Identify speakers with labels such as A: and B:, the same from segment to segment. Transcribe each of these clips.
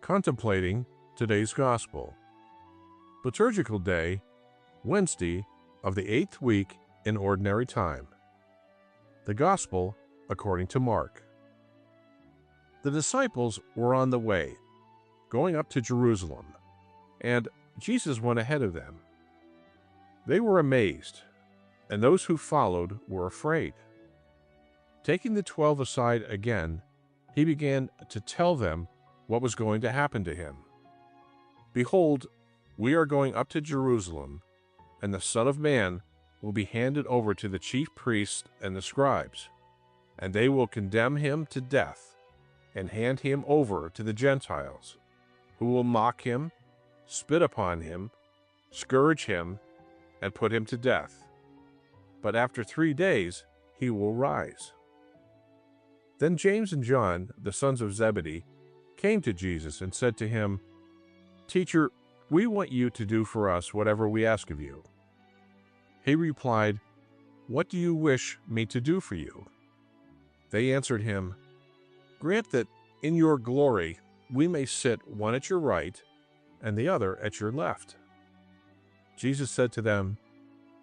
A: Contemplating today's Gospel. Liturgical Day, Wednesday of the 8th week in Ordinary Time. The Gospel according to Mark. The disciples were on the way, going up to Jerusalem, and Jesus went ahead of them. They were amazed, and those who followed were afraid. Taking the 12 aside again, he began to tell them what was going to happen to him. Behold, we are going up to Jerusalem, and the Son of Man will be handed over to the chief priests and the scribes, and they will condemn him to death and hand him over to the Gentiles, who will mock him, spit upon him, scourge him, and put him to death. But after 3 days he will rise. Then James and John, the sons of Zebedee, came to Jesus and said to him, "Teacher, we want you to do for us whatever we ask of you." He replied, "What do you wish me to do for you?" They answered him, "Grant that in your glory we may sit one at your right and the other at your left." Jesus said to them,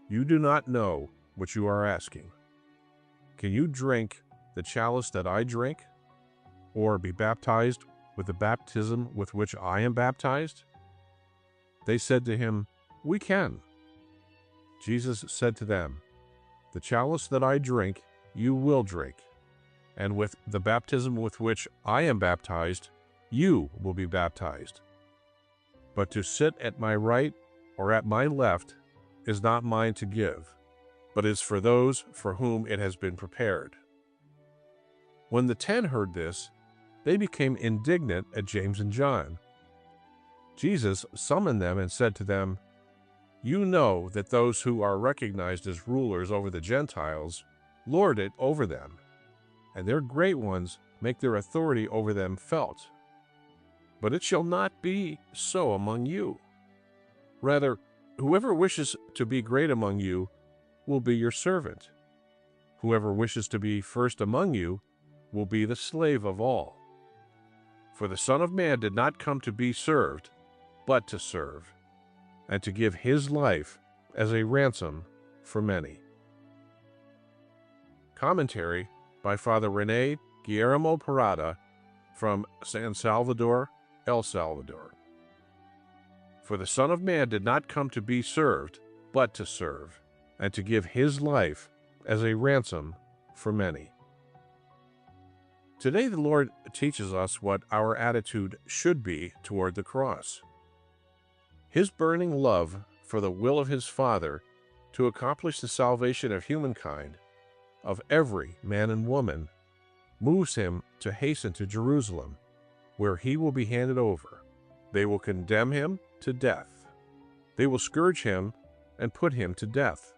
A: "You do not know what you are asking. Can you drink the chalice that I drink, or be baptized with the baptism with which I am baptized?" They said to him, "We can." Jesus said to them, "The chalice that I drink, you will drink, and with the baptism with which I am baptized, you will be baptized. But to sit at my right or at my left is not mine to give, but is for those for whom it has been prepared." When the 10 heard this, they became indignant at James and John. Jesus summoned them and said to them, "You know that those who are recognized as rulers over the Gentiles lord it over them, and their great ones make their authority over them felt. But it shall not be so among you. Rather, whoever wishes to be great among you will be your servant. Whoever wishes to be first among you will be the slave of all. For the Son of Man did not come to be served, but to serve, and to give his life as a ransom for many." Commentary by Father René PARADA from San Salvador, El Salvador. For the Son of Man did not come to be served, but to serve, and to give his life as a ransom for many. Today the Lord teaches us what our attitude should be toward the cross. His burning love for the will of his Father to accomplish the salvation of humankind, of every man and woman, moves him to hasten to Jerusalem, where he will be handed over. They will condemn him to death. They will scourge him and put him to death.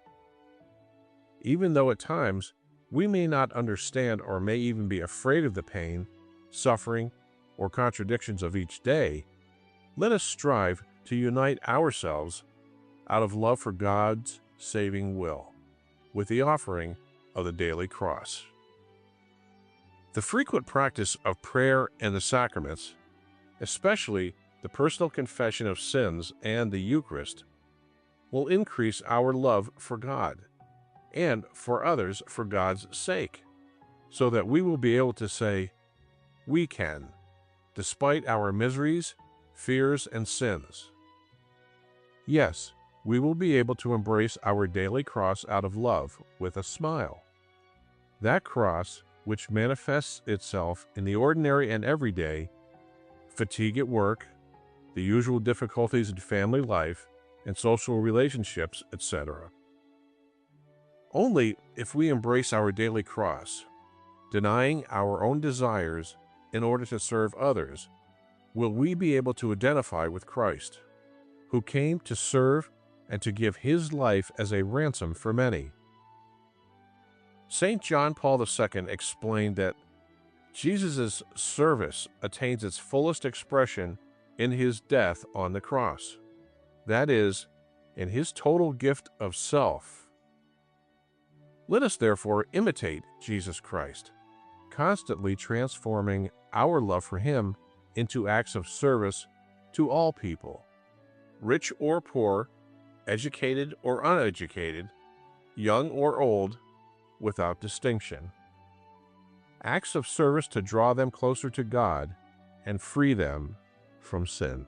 A: Even though at times we may not understand or may even be afraid of the pain, suffering, or contradictions of each day, let us strive to unite ourselves out of love for God's saving will with the offering of the daily cross. The frequent practice of prayer and the sacraments, especially the personal confession of sins and the Eucharist, will increase our love for God and for others for God's sake, so that we will be able to say, "We can," despite our miseries, fears, and sins. Yes, we will be able to embrace our daily cross out of love with a smile. That cross, which manifests itself in the ordinary and everyday, fatigue at work, the usual difficulties in family life and social relationships, etc. Only if we embrace our daily cross, denying our own desires in order to serve others, will we be able to identify with Christ, who came to serve and to give his life as a ransom for many. St. John Paul II explained that Jesus' service attains its fullest expression in his death on the cross, that is, in his total gift of self. Let us therefore imitate Jesus Christ, constantly transforming our love for him into acts of service to all people, rich or poor, educated or uneducated, young or old, without distinction. Acts of service to draw them closer to God and free them from sin.